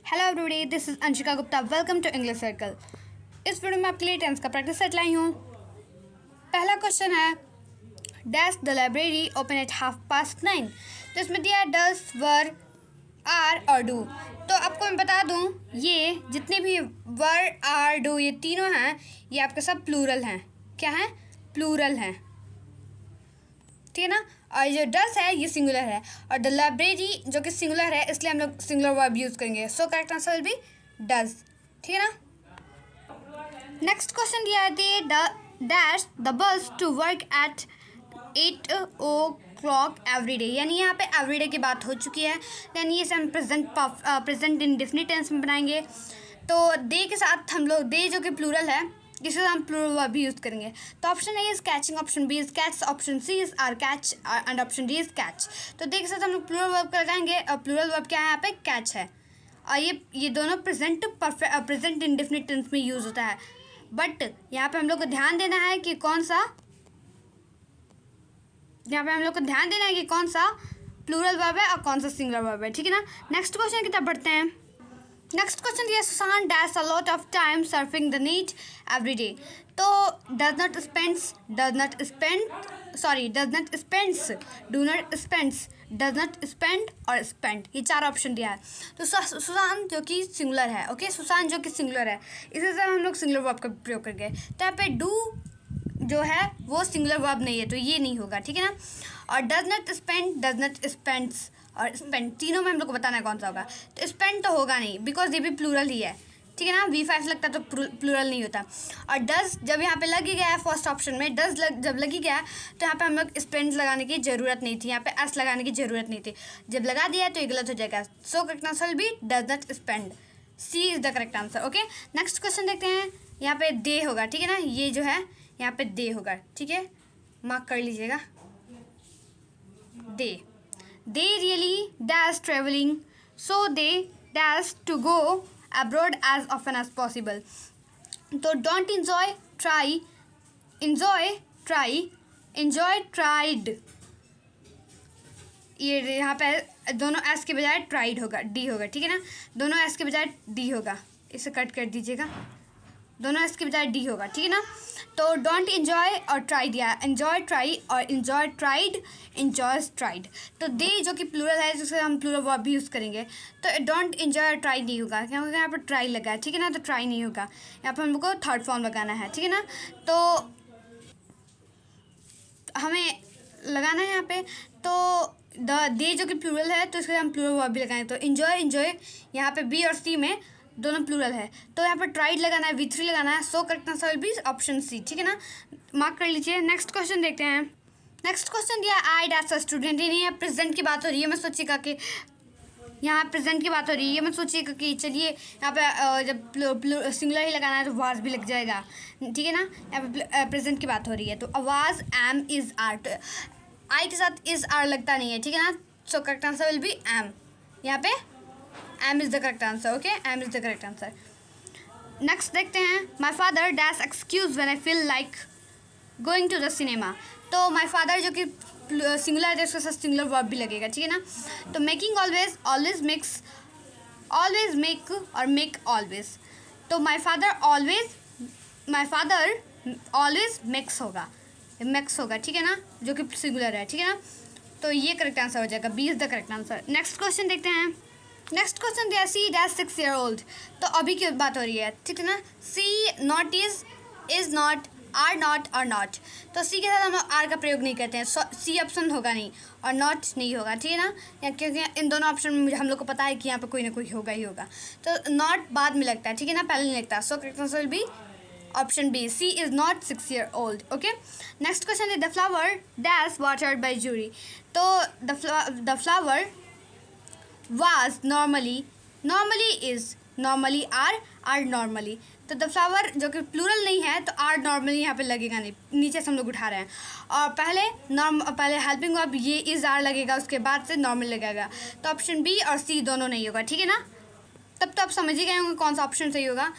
Hello everybody, this is Anshika Gupta. Welcome to English Circle. इस video में आपके लिए टेंस का प्रैक्टिस सेट लाई हूँ। पहला क्वेश्चन है dash the library open at 9:30। तो इसमें दिया है डस, वर, आर और डू। तो आपको मैं बता दूँ, ये जितने भी वर, आर, डू ये तीनों हैं, ये आपके सब प्लूरल हैं। क्या हैं? प्लूरल हैं, ठीक है ना। और जो डस है ये सिंगुलर है, और द लाइब्रेरी जो कि सिंगुलर है, इसलिए हम लोग सिंगुलर वर्ब यूज़ करेंगे। So correct answer will be does, ठीक है ना। नेक्स्ट क्वेश्चन दिया है dash the bus to work at 8 o'clock every day. यानी यहाँ पे एवरी डे की बात हो चुकी है, यानी इसे हम प्रेजेंट इंडेफिनिट टेंस में बनाएंगे। तो दे के साथ हम लोग दे जो कि प्लूरल है, इससे हम प्लूरल वर्ब भी यूज़ करेंगे। तो option A is catching, option B is catch, option C is are catch and option D is catch. तो दे के साथ हम लोग प्लूरल वर्ब लगाएंगे, और प्लूरल वर्ब क्या है यहाँ पे? कैच है। और ये दोनों प्रेजेंट इंडेफिनिट टेंस में यूज़ होता है। बट यहाँ पे हम लोग को ध्यान देना है कि कौन सा प्लूरल वर्ब है और कौन सा सिंगुलर वर्ब है, ठीक है ना। नेक्स्ट क्वेश्चन की तरफ बढ़ते हैं। नेक्स्ट क्वेश्चन दिया Sushant dash a lot of time surfing the net every day. तो does not spends, does not spend और स्पेंड, ये चार ऑप्शन दिया है। तो सुशांत जो कि सिंगुलर है, ओके, सुशांत जो कि सिंगुलर है, इसी से हम लोग सिंगुलर वर्ब का प्रयोग करेंगे। तो यहाँ पे डू जो है वो सिंगुलर वर्ब नहीं है, तो ये नहीं होगा, ठीक है ना। और डज नॉट स्पेंड्स और स्पेंड, तीनों में हम लोग को बताना है कौन सा होगा। तो स्पेंड तो होगा नहीं, बिकॉज ये भी प्लूरल ही है, ठीक है ना। V5 लगता है तो प्लूरल नहीं होता। और डज जब यहाँ पे लग ही गया है फर्स्ट ऑप्शन में, जब लग ही गया तो यहाँ पे हम लोग स्पेंड लगाने की ज़रूरत नहीं थी, यहाँ पे एस लगाने की ज़रूरत नहीं थी। जब लगा दिया है तो ये गलत हो जाएगा। So correct answer will be does not spend, C is the correct answer. Okay, next question देखते हैं। यहाँ पे दे होगा, ठीक है ना, ये जो है यहाँ पे दे होगा, ठीक है, मार्क कर लीजिएगा। They really dash traveling, so they dash to go abroad as often as possible. तो don't enjoy, tried। ये यहाँ पे दोनों एस के बजाय ट्राइड होगा, डी होगा, ठीक है ना। दोनों एस के बजाय डी होगा, इसे कट कर दीजिएगा। दोनों एस के बजाय डी होगा, ठीक है ना। तो डोंट एंजॉय और ट्राई दिया, एंजॉय ट्राई और एंजॉय ट्राइड, एंजॉयज ट्राइड। तो दे जो कि प्लूरल है, जिससे हम प्लूरल वर्ब भी यूज़ करेंगे। तो डोंट एंजॉय और ट्राई नहीं होगा, क्योंकि यहाँ पर ट्राई लगा है, ठीक है ना। तो ट्राई नहीं होगा, यहाँ पर हम लोग को थर्ड फॉर्म लगाना है, ठीक है ना। तो हमें लगाना है यहाँ पे, तो दे जो कि प्लूरल है, तो इसके हम प्लूरल वर्ब भी लगाएंगे। तो एंजॉय यहाँ पे बी और सी में दोनों प्लूरल है, तो यहाँ पर ट्राइड लगाना है, V3 लगाना है। So correct answer will be option C, ठीक है ना, मार्क कर लीजिए। नेक्स्ट क्वेश्चन देखते हैं। नेक्स्ट क्वेश्चन दिया आई डैश अ स्टूडेंट, यानी यहाँ प्रेजेंट की बात हो रही है। मैं सोचिएगा कि यहाँ प्रेजेंट की बात हो रही है, मैं सोचिएगा कि चलिए यहाँ पे जब सिंगुलर ही लगाना है तो वाज भी लग जाएगा, ठीक है ना। यहाँ पे प्रेजेंट की बात हो रही है, तो आवाज एम इज़ आर, तो आई के साथ इज़ आर लगता नहीं है, ठीक है ना। So correct answer will be M, यहाँ पे M is the correct answer. Okay, M is the correct answer. Next देखते हैं। My father dash excuse when I feel like going to the cinema. तो माई फादर जो कि singular है, उसके साथ सिंगुलर वर्ब भी लगेगा, ठीक है ना। तो मेकिंग ऑलवेज मेक और मेक ऑलवेज। तो माई फादर ऑलवेज मेक्स होगा, ठीक है ना, जो कि सिंगुलर है, ठीक है ना। तो ये करेक्ट आंसर हो जाएगा, B is the correct answer. Next question देखते हैं। नेक्स्ट क्वेश्चन दिया सी डैश 6 year old। तो अभी की बात हो रही है, ठीक है ना। C not is not, are not और नॉट। तो सी के साथ हम लोग आर का प्रयोग नहीं करते हैं, सी ऑप्शन होगा नहीं और नॉट नहीं होगा, ठीक है ना, क्योंकि इन दोनों ऑप्शन में हम लोग को पता है कि यहाँ पे कोई ना कोई होगा ही होगा। तो नॉट बाद में लगता है, ठीक है ना, पहले नहीं लगता। So correct answer will be option B, C is not 6 year old। Okay, next question is the flower dash watered by jury. तो the flower was normally is, normally are normally। तो द फ्लावर जो कि plural नहीं है, तो are normally यहाँ पे लगेगा नहीं, नीचे से हम लोग उठा रहे हैं। और पहले हेल्पिंग वर्ब ये इज़ आर लगेगा, उसके बाद से नॉर्मल लगेगा। तो ऑप्शन बी और सी दोनों नहीं होगा, ठीक है ना। तब तो आप समझ ही गए होंगे कौन सा ऑप्शन सही होगा।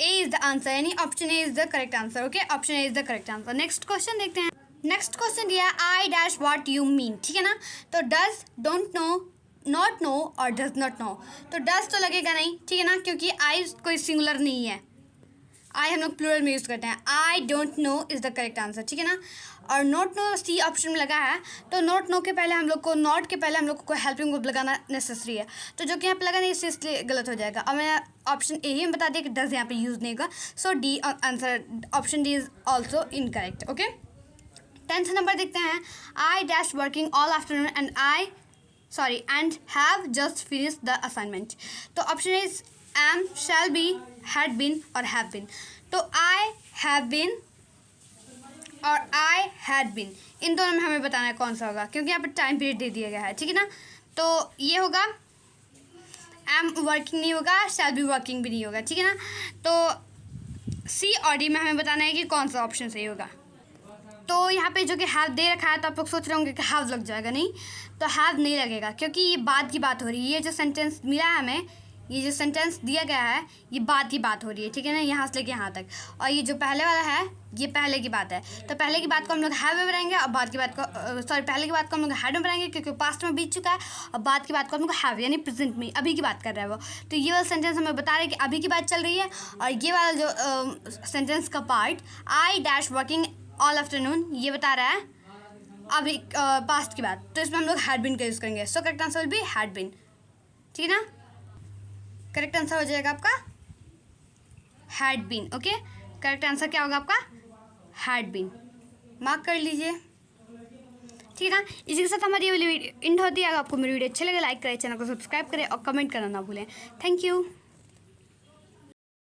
ए इज़ द आंसर, यानी option A is the correct answer. Okay, option A is the correct answer. Next question देखते हैं। नेक्स्ट क्वेश्चन दिया है I dash what you mean, ठीक है ना। तो does, don't know, not know और डज नॉट नो। तो डज तो लगेगा नहीं, ठीक है ना, क्योंकि आई कोई सिंगुलर नहीं है, आई हम लोग प्लूरल में यूज़ करते हैं। I don't know is the correct answer, ठीक है ना। और नॉट नो सी ऑप्शन में लगा है, तो नॉट नो के पहले हम लोग को, नॉट के पहले हम लोग को हेल्पिंग वर्ब लगाना नेसेसरी है, तो जो कि यहाँ पे लगा नहीं, इसलिए गलत हो जाएगा। अब मैं ऑप्शन ए ही में बता दिया कि डज यहाँ पे यूज़ नहीं होगा, so D answer, option D is also incorrect. Okay, 10th नंबर देखते हैं। I dash working all afternoon and have just finish the assignment. तो option is am, shall be, had been और हैव बीन। तो I have been और I had been, इन दोनों में हमें बताना है कौन सा होगा, क्योंकि यहाँ पर टाइम पीरियड दे दिया गया है, ठीक है ना। तो ये होगा, एम वर्किंग नहीं होगा, शैल बी वर्किंग भी नहीं होगा, ठीक है ना। तो सी और डी में हमें बताना है कि कौन सा ऑप्शन सही होगा। तो यहाँ पे जो कि हैव दे रखा है, तो आप लोग सोच रहे होंगे कि हैव लग जाएगा, नहीं, तो हैव नहीं लगेगा, क्योंकि ये बात की बात हो रही है। ये जो सेंटेंस मिला है हमें, ये जो सेंटेंस दिया गया है, ये बात की बात हो रही है, ठीक है ना, यहाँ से लेके यहाँ तक। और ये जो पहले वाला है, ये पहले की बात है, तो पहले की बात को हम लोग हैव में बनाएंगे, और बाद की बात को पहले की बात को हम लोग हैड में बनाएंगे, क्योंकि पास्ट में बीत चुका है, और बाद की बात को हम लोग हैव, यानी प्रेजेंट में, अभी की बात कर रहा है वो। तो ये वाला सेंटेंस हमें बता रहे हैं कि अभी की बात चल रही है, और ये वाला जो सेंटेंस का पार्ट, आई डैश वर्किंग ऑल आफ्टरनून, ये बता रहा है अभी पास्ट की बात, तो इसमें हम लोग हैड बीन का यूज़ करेंगे। So correct answer will be had been, ठीक है ना। करेक्ट आंसर हो जाएगा आपका had been. Okay, correct answer क्या होगा आपका, हैड बीन, मार्क कर लीजिए, ठीक है ना। इसी के साथ हमारी ये वाली वीडियो एंड होती है। अगर आपको मेरी वीडियो अच्छी लगे, लाइक करें, चैनल को सब्सक्राइब करें और कमेंट करना ना भूलें। Thank you.